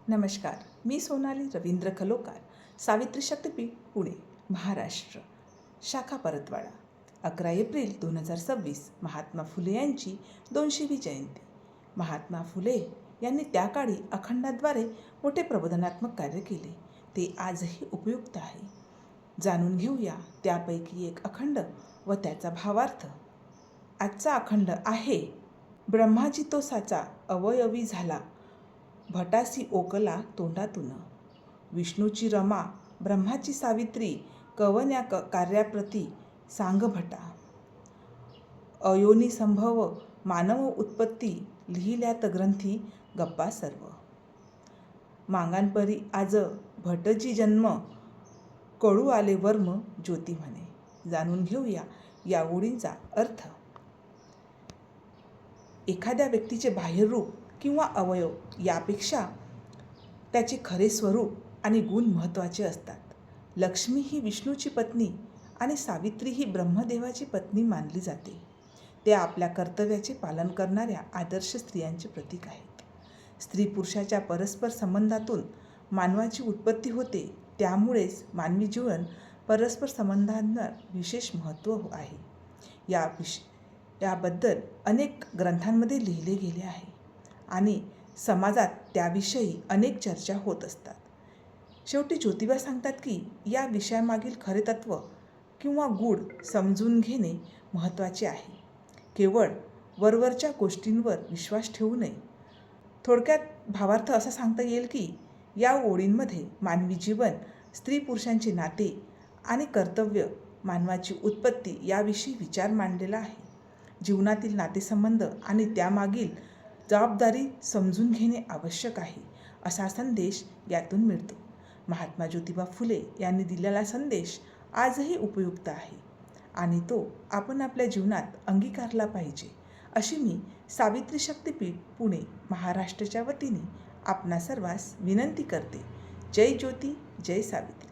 नमस्कार. मी सोनाली रवींद्र खलोकार, सावित्री शक्तीपीठ, पुणे, महाराष्ट्र, शाखा परतवाडा. 11 एप्रिल 2026 महात्मा फुले यांची 200वी जयंती. महात्मा फुले यांनी त्या काळी अखंडाद्वारे मोठे प्रबोधनात्मक कार्य केले. ते आजही उपयुक्त आहे. जाणून घेऊया त्यापैकी एक अखंड व त्याचा भावार्थ. आजचा अखंड आहे: ब्रह्माजी तो साचा अवयवी झाला, भटासी ओकला तोंडातून. विष्णूची रमा ब्रह्माची सावित्री, कवन्या कार्याप्रती सांग भटा. अयोनी संभव मानव उत्पत्ती, लिहिल्यात ग्रंथी गप्पा सर्व. मागांपरी आज भटजी जन्म, कळू आले वर्म ज्योती म्हणे. जाणून घेऊया या ओळींचा अर्थ. एखाद्या व्यक्तीचे बाह्यरूप किंवा अवयव यापेक्षा त्याचे खरे स्वरूप आणि गुण महत्त्वाचे असतात. लक्ष्मी ही विष्णूची पत्नी आणि सावित्री ही ब्रह्मदेवाची पत्नी मानली जाते. ते आपल्या कर्तव्याचे पालन करणाऱ्या आदर्श स्त्रियांचे प्रतीक आहेत. स्त्री पुरुषाच्या परस्पर संबंधातून मानवाची उत्पत्ती होते. त्यामुळेच मानवी जीवन परस्पर संबंधांवर विशेष महत्त्व आहे. याबद्दल अनेक ग्रंथांमध्ये लिहिले गेले आहे आणि समाजात त्याविषयी अनेक चर्चा होत असतात. शेवटी ज्योतिबा सांगतात की या विषयामागील खरे तत्त्व किंवा गूढ समजून घेणे महत्त्वाचे आहे. केवळ वरवरच्या गोष्टींवर विश्वास ठेवू नये. थोडक्यात भावार्थ असा सांगता येईल की या ओळींमध्ये मानवी जीवन, स्त्री पुरुषांचे नाते आणि कर्तव्य, मानवाची उत्पत्ती याविषयी विचार मांडलेला आहे. जीवनातील नातेसंबंध आणि त्यामागील जबाबदारी समजून घेणे आवश्यक आहे, असा संदेश यातून मिळतो. महात्मा ज्योतिबा फुले यांनी दिलेला संदेश आजही उपयुक्त आहे आणि तो आपण आपल्या जीवनात अंगीकारला पाहिजे, अशी मी सावित्री शक्तीपीठ, पुणे, महाराष्ट्राच्या वतीने आपणा सर्वांस विनंती करते. जय ज्योती, जय सावित्री.